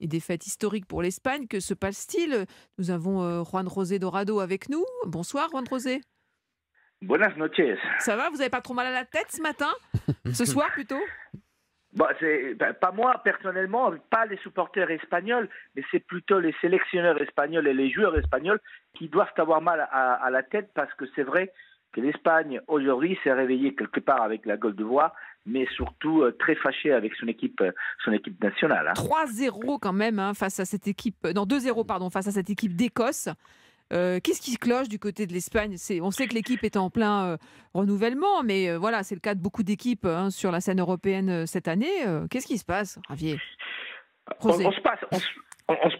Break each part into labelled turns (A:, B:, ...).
A: et défaite historique pour l'Espagne. Que se passe-t-il? Nous avons Juan José Dorado avec nous. Bonsoir Juan José.
B: Buenas noches.
A: Ça va? Vous n'avez pas trop mal à la tête ce matin? Ce soir plutôt?
B: Bon, pas moi personnellement, pas les supporters espagnols, mais c'est plutôt les sélectionneurs espagnols et les joueurs espagnols qui doivent avoir mal à la tête parce que c'est vrai que l'Espagne aujourd'hui s'est réveillée quelque part avec la gueule de bois, mais surtout très fâchée avec son équipe nationale.
A: 3-0 quand même face à cette équipe. Non, 2-0 pardon, face à cette équipe d'Écosse. Qu'est-ce qui cloche du côté de l'Espagne? On sait que l'équipe est en plein renouvellement, mais voilà, c'est le cas de beaucoup d'équipes sur la scène européenne cette année. Qu'est-ce qui se passe, Javier?
B: On,
A: José.
B: on se passe, on se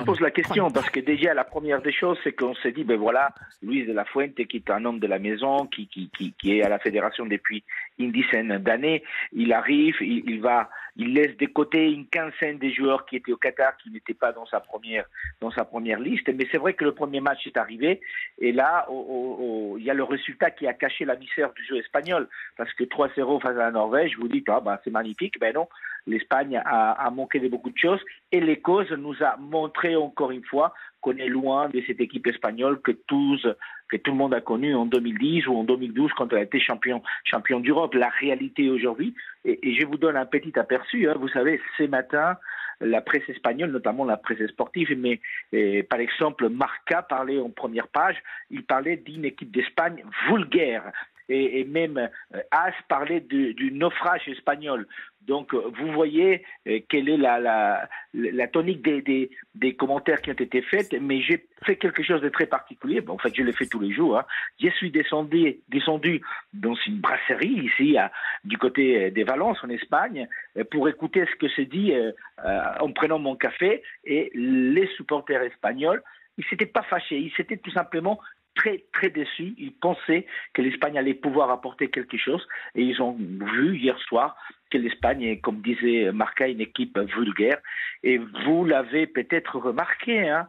B: pose la question parce que déjà la première des choses c'est qu'on s'est dit ben voilà, Luis de la Fuente qui est un homme de la maison qui est à la fédération depuis une dizaine d'années, il arrive, il laisse de côté une quinzaine de joueurs qui étaient au Qatar qui n'étaient pas dans sa première liste, mais c'est vrai que le premier match est arrivé et là il y a le résultat qui a caché la misère du jeu espagnol parce que 3-0 face à la Norvège, vous dites ah ben c'est magnifique, ben non. L'Espagne a manqué de beaucoup de choses et l'Écosse nous a montré encore une fois qu'on est loin de cette équipe espagnole que tout le monde a connue en 2010 ou en 2012 quand elle a été champion d'Europe. La réalité aujourd'hui, et je vous donne un petit aperçu, vous savez, ce matin, la presse espagnole, notamment la presse sportive, mais par exemple, Marca parlait en première page, il parlait d'une équipe d'Espagne vulgaire. Et même As parlait du naufrage espagnol. Donc, vous voyez quelle est la tonique des commentaires qui ont été faits, mais j'ai fait quelque chose de très particulier. Bon, en fait, je le fais tous les jours. Je suis descendu dans une brasserie ici, du côté des Valences, en Espagne, pour écouter ce que se dit en prenant mon café. Et les supporters espagnols, ils ne s'étaient pas fâchés, ils s'étaient tout simplement très, très déçus. Ils pensaient que l'Espagne allait pouvoir apporter quelque chose et ils ont vu hier soir que l'Espagne est, comme disait Marca, une équipe vulgaire. Et vous l'avez peut-être remarqué,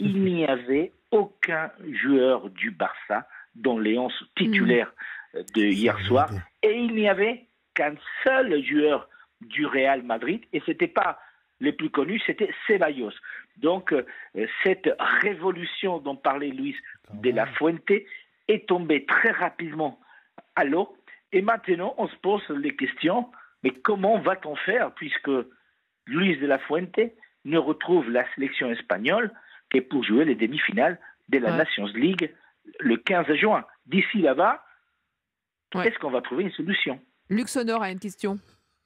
B: il n'y avait aucun joueur du Barça dans les 11 titulaires de hier soir et il n'y avait qu'un seul joueur du Real Madrid et ce n'était pas les plus connus, c'était Ceballos. Donc, cette révolution dont parlait Luis de la Fuente est tombée très rapidement à l'eau. Et maintenant, on se pose les questions, mais comment va-t-on faire puisque Luis de la Fuente ne retrouve la sélection espagnole que pour jouer les demi-finales de la Nations League le 15 juin. D'ici là-bas, est-ce qu'on va trouver une solution?
A: Luc Sonor a une question.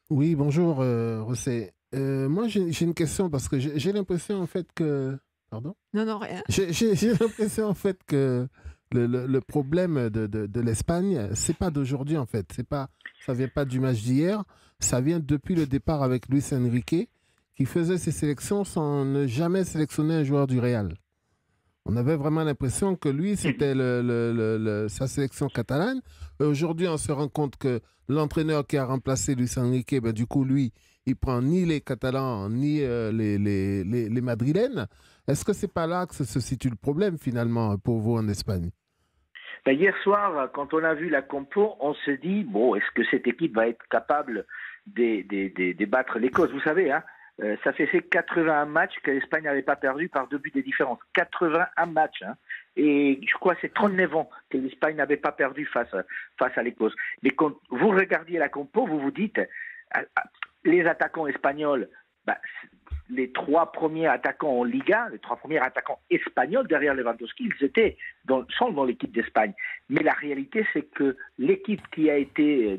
C: Oui, bonjour, José. Moi, j'ai une question parce que j'ai l'impression en fait que... Pardon?
A: Non, rien.
C: J'ai l'impression en fait que le problème de l'Espagne, c'est pas d'aujourd'hui en fait. Ça vient pas du match d'hier. Ça vient depuis le départ avec Luis Enrique qui faisait ses sélections sans ne jamais sélectionner un joueur du Real. On avait vraiment l'impression que lui, c'était sa sélection catalane. Aujourd'hui, on se rend compte que l'entraîneur qui a remplacé Luis Enrique, ben, du coup, lui, il prend ni les Catalans, ni les Madrilènes. Est-ce que c'est pas là que se situe le problème, finalement, pour vous en Espagne?
B: Ben, hier soir, quand on a vu la compo, on s'est dit, bon, est-ce que cette équipe va être capable de battre l'Écosse? Vous savez, ça fait 81 matchs que l'Espagne n'avait pas perdu par 2 buts de différence. 81 matchs. Et je crois que c'est 39 ans que l'Espagne n'avait pas perdu face à l'Écosse. Mais quand vous regardiez la compo, vous vous dites, les attaquants espagnols, les 3 premiers attaquants en Liga, les 3 premiers attaquants espagnols derrière Lewandowski, ils sont dans l'équipe d'Espagne. Mais la réalité, c'est que l'équipe qui a été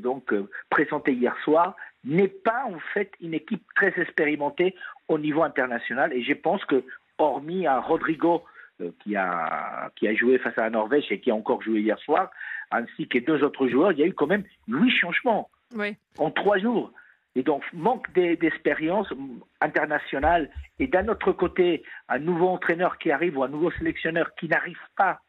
B: présentée hier soir n'est pas en fait une équipe très expérimentée au niveau international. Et je pense que, hormis un Rodrigo qui a joué face à la Norvège et qui a encore joué hier soir, ainsi que 2 autres joueurs, il y a eu quand même 8 changements en 3 jours. Et donc, manque d'expérience internationale. Et d'un autre côté, un nouveau entraîneur qui arrive ou un nouveau sélectionneur qui n'arrive pas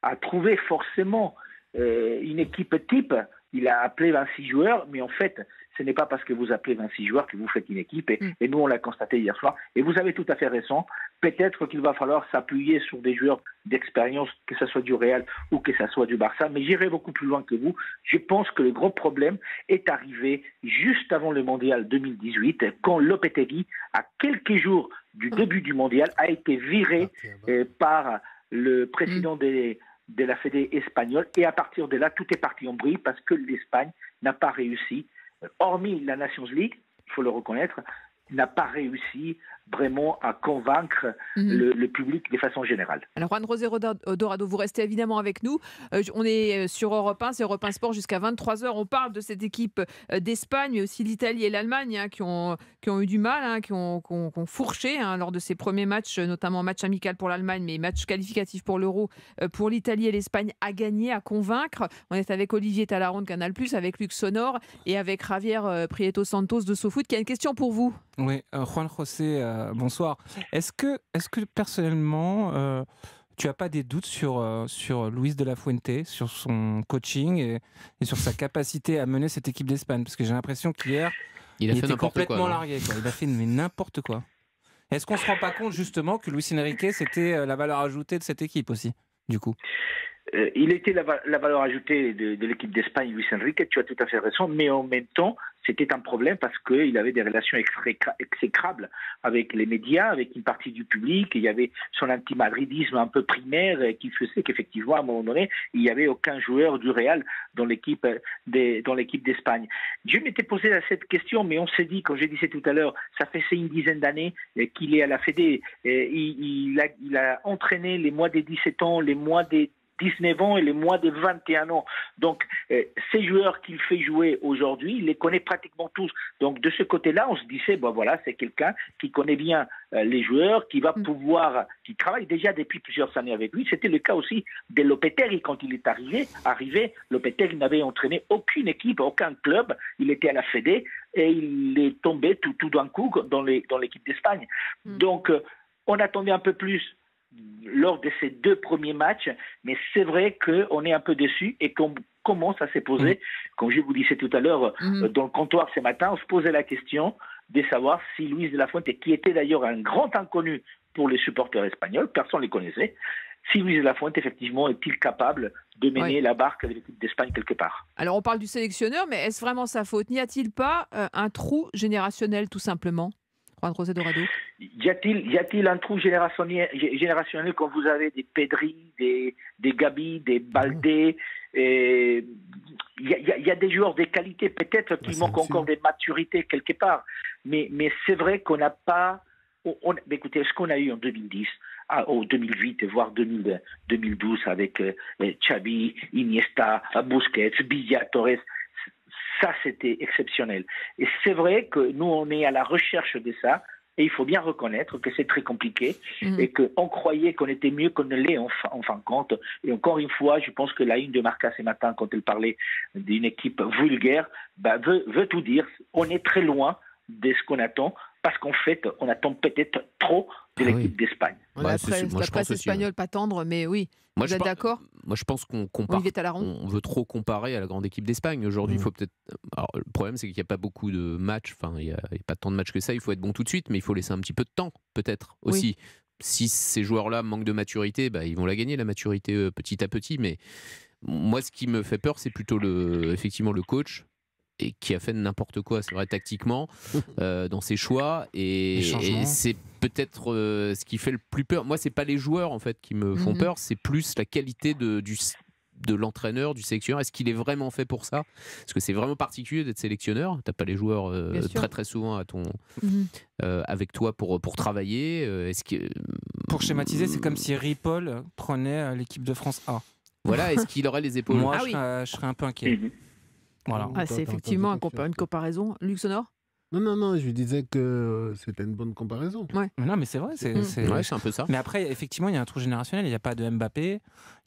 B: à trouver forcément une équipe type. Il a appelé 26 joueurs, mais en fait, ce n'est pas parce que vous appelez 26 joueurs que vous faites une équipe. Et nous, on l'a constaté hier soir. Et vous avez tout à fait raison. Peut-être qu'il va falloir s'appuyer sur des joueurs d'expérience, que ce soit du Real ou que ce soit du Barça. Mais j'irai beaucoup plus loin que vous. Je pense que le gros problème est arrivé juste avant le Mondial 2018, quand Lopetegui, à quelques jours du début du mondial, a été viré par le président de la Fédé espagnole. Et à partir de là, tout est parti en vrille parce que l'Espagne n'a pas réussi, hormis la Nations League, il faut le reconnaître, n'a pas réussi vraiment à convaincre le public de façon générale.
A: Alors Juan José Dorado, vous restez évidemment avec nous. On est sur Europe 1, c'est Europe 1 Sport jusqu'à 23h. On parle de cette équipe d'Espagne, mais aussi l'Italie et l'Allemagne qui ont eu du mal, qui ont fourché lors de ces premiers matchs, notamment match amical pour l'Allemagne, mais match qualificatif pour l'Euro pour l'Italie et l'Espagne, à gagner, à convaincre. On est avec Olivier Talaron de Canal+, avec Luc Sonor et avec Javier Prieto Santos de SoFoot qui a une question pour vous.
D: Oui, Juan José, bonsoir. Est-ce que personnellement, tu n'as pas des doutes sur Luis de la Fuente, sur son coaching et sur sa capacité à mener cette équipe d'Espagne? Parce que j'ai l'impression qu'hier, il était complètement largué. Il a fait n'importe quoi. Est-ce qu'on ne se rend pas compte justement que Luis Enrique, c'était la valeur ajoutée de cette équipe aussi, du coup?
B: Il était la valeur ajoutée de l'équipe d'Espagne, Luis Enrique, tu as tout à fait raison, mais en même temps, c'était un problème parce qu'il avait des relations exécrables avec les médias, avec une partie du public. Il y avait son anti-madridisme un peu primaire qui faisait qu'effectivement, à un moment donné, il n'y avait aucun joueur du Real dans l'équipe d'Espagne. Je m'étais posé cette question, mais on s'est dit, comme je disais tout à l'heure, ça fait une dizaine d'années qu'il est à la Fédé. Il a entraîné les mois des 17 ans, les mois des 19 ans et les mois de 21 ans. Donc, ces joueurs qu'il fait jouer aujourd'hui, il les connaît pratiquement tous. Donc, de ce côté-là, on se disait, voilà, c'est quelqu'un qui connaît bien les joueurs, qui qui travaille déjà depuis plusieurs années avec lui. C'était le cas aussi de Lopetegui quand il est arrivé. Lopetegui n'avait entraîné aucune équipe, aucun club. Il était à la Fédé et il est tombé tout d'un coup dans l'équipe d'Espagne. Donc, on attendait un peu plus lors de ces 2 premiers matchs, mais c'est vrai qu'on est un peu déçus et qu'on commence à se poser, comme je vous disais tout à l'heure dans le comptoir ce matin, on se posait la question de savoir si Luis de la Fuente, qui était d'ailleurs un grand inconnu pour les supporters espagnols, personne ne les connaissait, si Luis de la Fuente, effectivement, est-il capable de mener la barque avec l'équipe d'Espagne quelque part.
A: Alors on parle du sélectionneur, mais est-ce vraiment sa faute? N'y a-t-il pas un trou générationnel tout simplement? Juan José Dorado.
B: Y a-t-il un trou générationnel quand vous avez des Pedri, des Gabi, des Baldé? Il y a des joueurs de qualité peut-être qui manquent encore de maturité quelque part. Mais c'est vrai qu'on n'a pas... écoutez, ce qu'on a eu en 2010, en 2008, voire 2012 avec Xavi, Iniesta, Busquets, Villa, Torres... Ça, c'était exceptionnel. Et c'est vrai que nous, on est à la recherche de ça. Et il faut bien reconnaître que c'est très compliqué et qu'on croyait qu'on était mieux qu'on ne l'est en fin de compte. Et encore une fois, je pense que la une de Marca ce matin, quand elle parlait d'une équipe vulgaire, veut tout dire. On est très loin de ce qu'on attend parce qu'en fait, on attend peut-être trop de l'équipe d'Espagne.
A: La presse espagnole, pas tendre, mais oui. Vous êtes d'accord?
E: Moi, je pense qu'on compare. On veut trop comparer à la grande équipe d'Espagne. Aujourd'hui, il faut peut-être. Alors, le problème, c'est qu'il n'y a pas beaucoup de matchs. Enfin, il n'y a pas tant de matchs que ça. Il faut être bon tout de suite, mais il faut laisser un petit peu de temps, peut-être aussi. Si ces joueurs-là manquent de maturité, ils vont la gagner, la maturité, petit à petit. Mais moi, ce qui me fait peur, c'est plutôt effectivement le coach. Et qui a fait n'importe quoi, c'est vrai, tactiquement, dans ses choix. Et c'est peut-être ce qui fait le plus peur. Moi, c'est pas les joueurs, en fait, qui me font peur, c'est plus la qualité de l'entraîneur, du sélectionneur. Est-ce qu'il est vraiment fait pour ça? Parce que c'est vraiment particulier d'être sélectionneur. T'as pas les joueurs très très souvent avec toi pour travailler.
D: Pour schématiser, c'est comme si Ripoll prenait l'équipe de France A.
E: Voilà, est-ce qu'il aurait les épaules?
D: Moi, je serais un peu inquiet. Voilà.
A: C'est effectivement une comparaison. Luc Sonor?
C: Non, je lui disais que c'était une bonne comparaison.
D: Ouais. Non, mais c'est vrai, c'est
E: un peu ça.
D: Mais après, effectivement, il y a un trou générationnel. Il n'y a pas de Mbappé,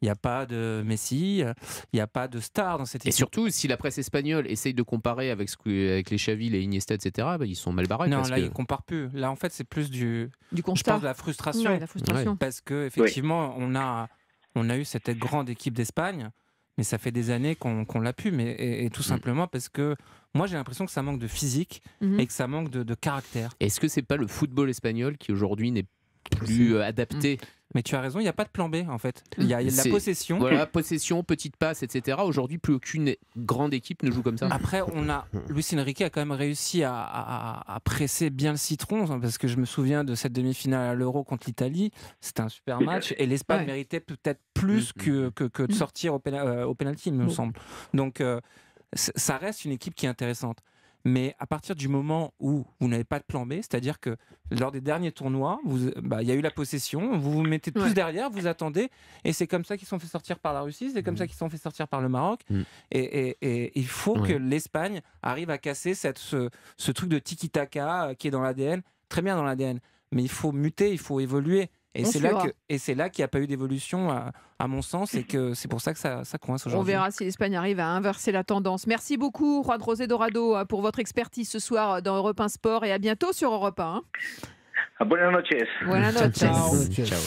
D: il n'y a pas de Messi, il n'y a pas de star dans cette équipe.
E: Et surtout, si la presse espagnole essaye de comparer avec les Xavi, les Iniesta, etc., ils sont mal barrés.
D: Non, là, ils ne comparent plus. Là, en fait, c'est plus du constat. Je pense de la frustration.
A: Ouais, la frustration.
D: Parce qu'effectivement, on a eu cette grande équipe d'Espagne. Mais ça fait des années qu'on l'a pu, et tout simplement parce que moi j'ai l'impression que ça manque de physique et que ça manque de caractère.
E: Est-ce que c'est pas le football espagnol qui aujourd'hui n'est plus adapté.
D: Mais tu as raison, il n'y a pas de plan B en fait. Il y a de la possession.
E: Voilà, possession, petite passe, etc. Aujourd'hui, plus aucune grande équipe ne joue comme ça.
D: Après, Luis Enrique a quand même réussi à presser bien le citron, parce que je me souviens de cette demi-finale à l'Euro contre l'Italie. C'était un super match et l'Espagne méritait peut-être plus que de sortir au pénalty, il me semble. Donc, ça reste une équipe qui est intéressante. Mais à partir du moment où vous n'avez pas de plan B, c'est-à-dire que lors des derniers tournois, il y a eu la possession, vous vous mettez tous derrière, vous attendez, et c'est comme ça qu'ils sont fait sortir par la Russie, c'est comme ça qu'ils sont fait sortir par le Maroc. Et il faut que l'Espagne arrive à casser ce truc de tiki-taka qui est dans l'ADN, très bien dans l'ADN. Mais il faut muter, il faut évoluer. Et c'est là qu'il n'y a pas eu d'évolution, à mon sens, et que c'est pour ça que ça coince aujourd'hui.
A: On verra si l'Espagne arrive à inverser la tendance. Merci beaucoup, Juan José Dorado, pour votre expertise ce soir dans Europe 1 Sport, et à bientôt sur Europe 1.
B: Buenas noches.
A: Buenas noches.
C: Ciao.
E: Ciao.